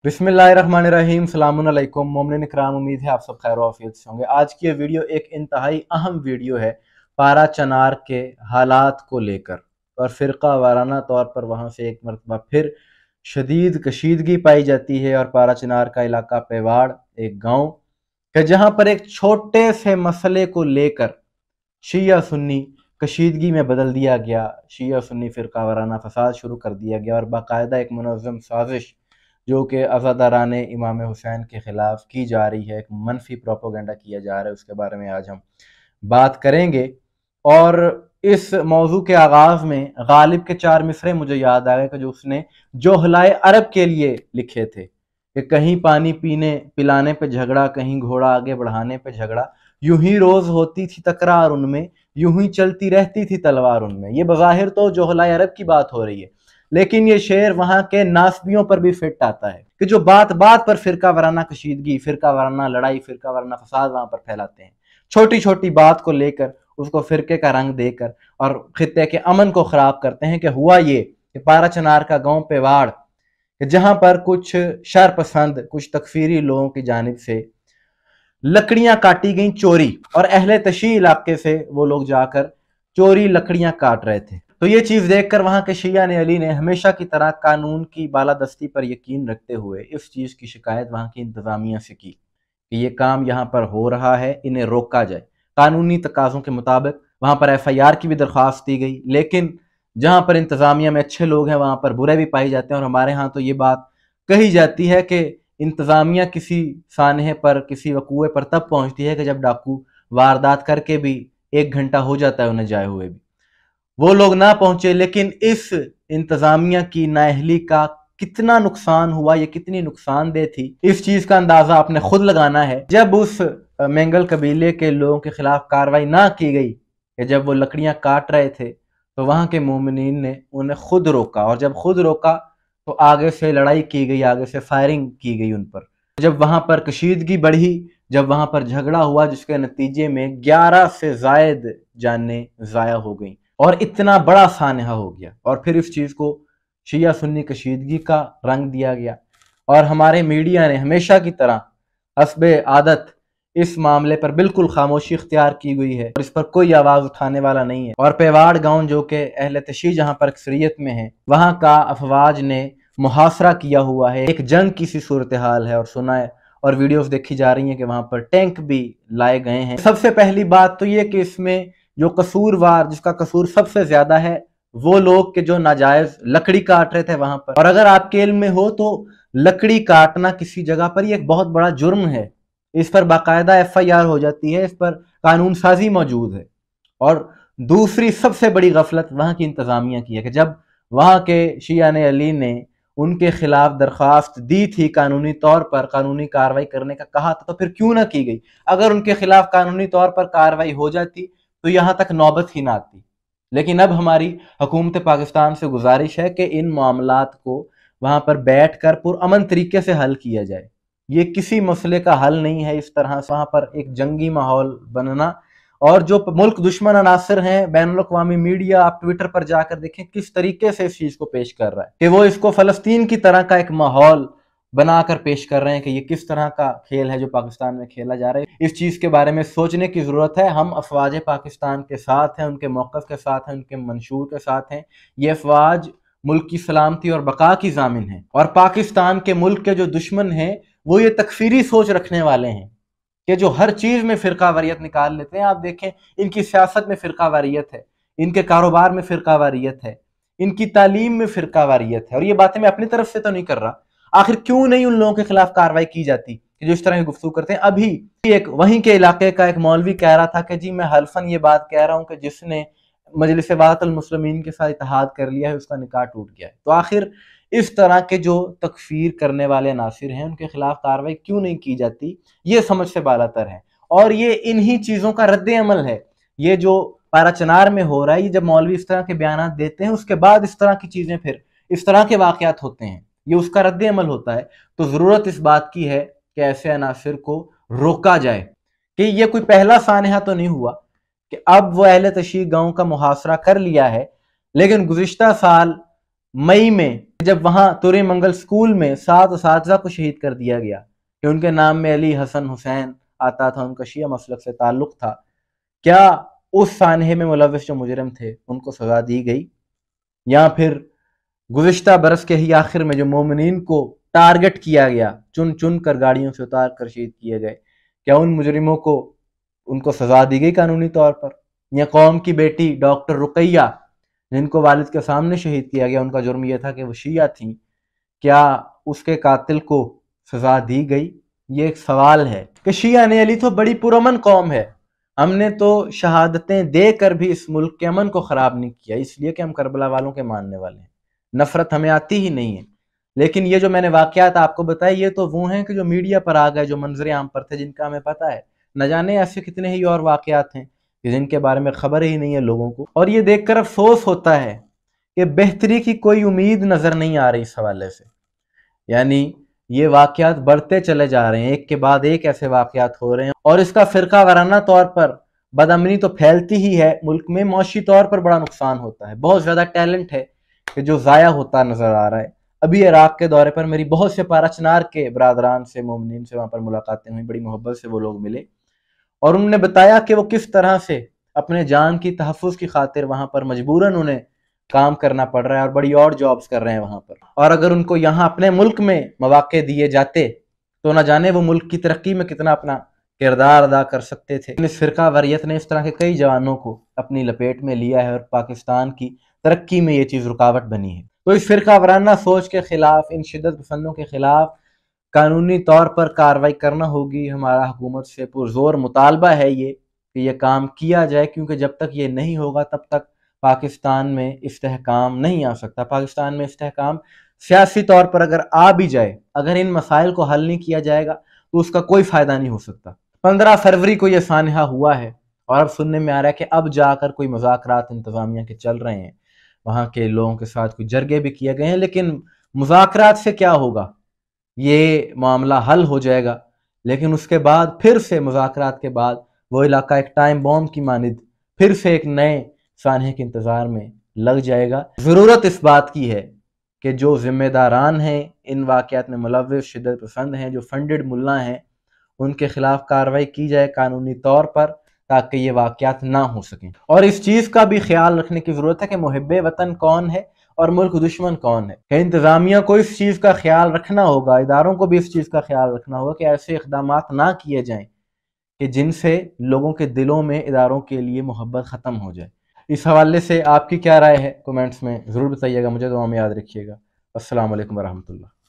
बिस्मिल्लाहिर्रहमानिर्रहीम। सलामुन अलैकुम मोमिनीन इकराम, उम्मीद है आप सब खैर आफियत से होंगे। आज की ये वीडियो एक इंतहाई अहम वीडियो है पारा चनार के हालात को लेकर, और फ़िरका वाराना तौर पर वहाँ से एक मरतबा फिर शदीद कशीदगी पाई जाती है। और पारा चनार का इलाका पेवाड़ एक गाँव है जहाँ पर एक छोटे से मसले को लेकर शिया सुन्नी कशीदगी में बदल दिया गया, शिया सुन्नी फ़िरका वाराना फसाद शुरू कर दिया गया, और बाकायदा एक मुनज़्ज़म साजिश जो कि अज़ादारान इमाम हुसैन के ख़िलाफ़ की जा रही है, एक मनफी प्रोपोगंडा किया जा रहा है, उसके बारे में आज हम बात करेंगे। और इस मौजू के आगाज़ में गालिब के 4 मिसरे मुझे याद आ गए कि जो उसने जोहलाए अरब के लिए लिखे थे कि कहीं पानी पीने पिलाने पे झगड़ा, कहीं घोड़ा आगे बढ़ाने पे झगड़ा, यूं ही रोज़ होती थी तकरार उनमें, यूं ही चलती रहती थी तलवार उनमें। ये बज़ाहिर तो जोहलाए अरब की बात हो रही है, लेकिन ये शेर वहाँ के नासबियों पर भी फिट आता है कि जो बात बात पर फ़िरका वाराना कशीदगी, फ़िरका वाराना लड़ाई, फ़िरका वाराना फसाद वहाँ पर फैलाते हैं। छोटी छोटी बात को लेकर उसको फ़िरके का रंग देकर और खित्ते के अमन को ख़राब करते हैं। कि हुआ ये कि पारा चनार का गाँव पेवाड़, जहाँ पर कुछ शरपसंद, कुछ तकफीरी लोगों की जानिब से लकड़ियाँ काटी गईं चोरी, और अहले तशी इलाके से वो लोग जाकर चोरी लकड़ियाँ काट रहे थे। तो ये चीज़ देखकर वहाँ के शिया ने अली ने हमेशा की तरह कानून की बालादस्ती पर यकीन रखते हुए इस चीज़ की शिकायत वहाँ की इंतज़ामिया से की कि ये काम यहाँ पर हो रहा है, इन्हें रोका जाए। कानूनी तकाज़ों के मुताबिक वहाँ पर FIR की भी दरख्वास्त दी गई, लेकिन जहाँ पर इंतज़ामिया में अच्छे लोग हैं वहाँ पर बुरे भी पाए जाते हैं। और हमारे यहाँ तो ये बात कही जाती है कि इंतज़ामिया किसी सानहे पर, किसी वकूए पर तब पहुँचती है कि जब डाकू वारदात करके भी 1 घंटा हो जाता है उन्हें जाए हुए भी, वो लोग ना पहुंचे। लेकिन इस इंतजामिया की नाअहली का कितना नुकसान हुआ, ये कितनी नुकसानदेह थी, इस चीज का अंदाजा आपने खुद लगाना है। जब उस मेंगल कबीले के लोगों के खिलाफ कार्रवाई ना की गई, कि जब वो लकड़ियां काट रहे थे, तो वहां के मोमिनीन ने उन्हें खुद रोका, और जब खुद रोका तो आगे से लड़ाई की गई, आगे से फायरिंग की गई उन पर। जब वहां पर कशीदगी बढ़ी, जब वहां पर झगड़ा हुआ, जिसके नतीजे में 11 से जायद जानें ज़ाया हो गई और इतना बड़ा सानहा हो गया। और फिर इस चीज़ को शिया सुन्नी कशीदगी का रंग दिया गया, और हमारे मीडिया ने हमेशा की तरह हस्बे आदत इस मामले पर बिल्कुल खामोशी इख्तियार की गई है, और इस पर कोई आवाज़ उठाने वाला नहीं है। और पेवाड़ गांव जो कि अहले तशी जहां पर अक्सरियत में है, वहां का अफवाज ने मुहासरा किया हुआ है, एक जंग की सी सूरत हाल है। और सुना है और वीडियोस देखी जा रही हैं कि वहां पर टैंक भी लाए गए हैं। सबसे पहली बात तो ये कि इसमें जो कसूरवार, जिसका कसूर सबसे ज्यादा है, वो लोग के जो नाजायज लकड़ी काट रहे थे वहां पर। और अगर आपके इल्म में हो तो लकड़ी काटना किसी जगह पर ये एक बहुत बड़ा जुर्म है, इस पर बाकायदा FIR हो जाती है, इस पर कानून साजी मौजूद है। और दूसरी सबसे बड़ी गफलत वहां की इंतजामिया की है कि जब वहां के शिया ने अली ने उनके खिलाफ दरख्वास्त दी थी, कानूनी तौर पर कानूनी कार्रवाई करने का कहा था, तो फिर क्यों ना की गई। अगर उनके खिलाफ कानूनी तौर पर कार्रवाई हो जाती तो यहाँ तक नौबत ही ना आती। लेकिन अब हमारी हुकूमत पाकिस्तान से गुजारिश है कि इन मामलात को वहाँ पर बैठ कर पुरअमन तरीके से हल किया जाए। ये किसी मसले का हल नहीं है इस तरह से वहाँ पर एक जंगी माहौल बनना। और जो मुल्क दुश्मन अनासर हैं, बैनुल-अक़वामी मीडिया, आप ट्विटर पर जाकर देखें किस तरीके से इस चीज़ को पेश कर रहा है कि वो इसको फ़लस्तीन की तरह का एक माहौल बनाकर पेश कर रहे हैं कि ये किस तरह का खेल है जो पाकिस्तान में खेला जा रहा है। इस चीज़ के बारे में सोचने की ज़रूरत है। हम अफवाज पाकिस्तान के साथ हैं, उनके मौक़िफ़ के साथ हैं, उनके मंशूर के साथ हैं। ये अफवाज मुल्क की सलामती और बका की ज़ामिन हैं। और पाकिस्तान के मुल्क के जो दुश्मन हैं वो ये तकफीरी सोच रखने वाले हैं कि जो हर चीज़ में फ़िरका वारियत निकाल लेते हैं। आप देखें, इनकी सियासत में फ़िरका वारियत है, इनके कारोबार में फ़िरका वारियत है, इनकी तालीम में फ़िरका वारियत है। और ये बातें मैं अपनी तरफ से तो नहीं कर रहा। आखिर क्यों नहीं उन लोगों के खिलाफ कार्रवाई की जाती कि जो इस तरह की गुफ्तगू करते हैं। अभी एक वहीं के इलाके का एक मौलवी कह रहा था कि जी मैं हल्फन ये बात कह रहा हूँ कि जिसने मजलिस वातुल मुस्लिमीन के साथ इत्तेहाद कर लिया है उसका निकाह टूट गया है। तो आखिर इस तरह के जो तकफीर करने वाले नासिर हैं उनके खिलाफ कार्रवाई क्यों नहीं की जाती, ये समझ से बालातर है। और ये इन्हीं चीज़ों का रद्द अमल है। ये जो पारा चनार में हो रहा है, ये जब मौलवी इस तरह के बयान देते हैं उसके बाद इस तरह की चीज़ें, फिर इस तरह के वाक़यात होते हैं, ये उसका रद्द अमल होता है। तो ज़रूरत इस बात की है कि ऐसे अनासिर को रोका जाए कि ये कोई पहला सानहा तो नहीं हुआ کہ اب وہ اہل تشیع گاؤں کا محاصرہ کر لیا ہے، لیکن گزشتہ سال مئی میں جب وہاں توری منگل اسکول میں 7 اساتذہ کو شہید کر دیا گیا کہ ان کے نام میں علی، حسن، حسین آتا تھا، ان کا شیعہ مسلک سے تعلق تھا، کیا اس سانحے میں ملوث جو مجرم تھے ان کو سزا دی گئی؟ یا پھر گزشتہ برس کے ہی آخر میں جو مومنین کو ٹارگٹ کیا گیا، چن چن کر گاڑیوں سے اتار کر شہید کیے گئے، کیا ان مجرموں کو ان کو سزا دی گئی قانونی طور پر؟ یا قوم کی بیٹی ڈاکٹر رقیہ جن کو والد کے سامنے شہید کیا گیا، ان کا جرم یہ تھا کہ وہ شیعہ تھیں، کیا اس کے قاتل کو سزا دی گئی؟ یہ ایک سوال ہے کہ شیعہ نے علی تو بڑی پرامن قوم ہے، ہم نے تو شہادتیں دے کر بھی اس ملک کے امن کو خراب نہیں کیا، اس لیے کہ ہم کربلا والوں کے ماننے والے ہیں، نفرت ہمیں آتی ہی نہیں ہے۔ لیکن یہ جو میں نے واقعات آپ کو بتائے، یہ تو وہ ہیں کہ جو میڈیا پر آ گئے، جو منظر عام پر تھے، جن کا ہمیں پتہ ہے، نہ جانے ایسے کتنے ہی اور واقعات ہیں کہ جن کے بارے میں خبر ہی نہیں ہے لوگوں کو۔ اور یہ دیکھ کر افسوس ہوتا ہے کہ بہتری کی کوئی امید نظر نہیں آ رہی اس حوالے سے، یعنی یہ واقعات بڑھتے چلے جا رہے ہیں، ایک کے بعد ایک ایسے واقعات ہو رہے ہیں، اور اس کا فرقہ وارانہ طور پر بد امنی تو پھیلتی ہی ہے ملک میں، معاشی طور پر بڑا نقصان ہوتا ہے، بہت زیادہ ٹیلنٹ ہے کہ جو ضائع ہوتا نظر آ رہا ہے۔ ابھی عراق کے دورے پر میری بہت سے پارا چنار کے برادران سے، مومنین سے وہاں پر ملاقاتیں ہوئیں، بڑی محبت سے وہ لوگ ملے، اور انہوں نے بتایا کہ وہ کس طرح سے اپنے جان کی تحفظ کی خاطر وہاں پر مجبوراً انہیں کام کرنا پڑ رہا ہے، اور بڑی اور جابز کر رہے ہیں وہاں پر، اور اگر ان کو یہاں اپنے ملک میں مواقع دیے جاتے تو نہ جانے وہ ملک کی ترقی میں کتنا اپنا کردار ادا کر سکتے تھے۔ اس فرقہ واریت نے اس طرح کے کئی جوانوں کو اپنی لپیٹ میں لیا ہے، اور پاکستان کی ترقی میں یہ چیز رکاوٹ بنی ہے۔ تو اس فرقہ وارانہ سوچ کے خلاف، ان شدت پسندوں کے خلاف قانونی طور پر کارروائی کرنا ہوگی۔ ہمارا حکومت سے پرزور مطالبہ ہے یہ کہ یہ کام کیا جائے، کیونکہ جب تک یہ نہیں ہوگا تب تک پاکستان میں استحکام نہیں آ سکتا۔ پاکستان میں استحکام سیاسی طور پر اگر آ بھی جائے، اگر ان مسائل کو حل نہیں کیا جائے گا تو اس کا کوئی فائدہ نہیں ہو سکتا۔ 15 فروری کو یہ سانحہ ہوا ہے، اور اب سننے میں آ رہا ہے کہ اب جا کر کوئی مذاکرات انتظامیہ کے چل رہے ہیں، وہاں کے لوگوں کے ساتھ کوئی جرگے بھی کیے گئے ہیں، لیکن مذاکرات سے کیا ہوگا؟ یہ معاملہ حل ہو جائے گا، لیکن اس کے بعد پھر سے مذاکرات کے بعد وہ علاقہ ایک ٹائم بوم کی مانند پھر سے ایک نئے سانحے کے انتظار میں لگ جائے گا۔ ضرورت اس بات کی ہے کہ جو ذمہ داران ہیں، ان واقعات میں ملوث شدت پسند ہیں، جو فنڈڈ ملا ہیں، ان کے خلاف کارروائی کی جائے قانونی طور پر، تاکہ یہ واقعات نہ ہو سکیں۔ اور اس چیز کا بھی خیال رکھنے کی ضرورت ہے کہ محب وطن کون ہے اور ملک دشمن کون ہے، کہ انتظامیہ کو اس چیز کا خیال رکھنا ہوگا، اداروں کو بھی اس چیز کا خیال رکھنا ہوگا کہ ایسے اقدامات نہ کیے جائیں کہ جن سے لوگوں کے دلوں میں اداروں کے لیے محبت ختم ہو جائے۔ اس حوالے سے آپ کی کیا رائے ہے؟ کومنٹس میں ضرور بتائیے گا، مجھے دعا میں یاد رکھیے گا۔ السلام علیکم ورحمۃ اللہ۔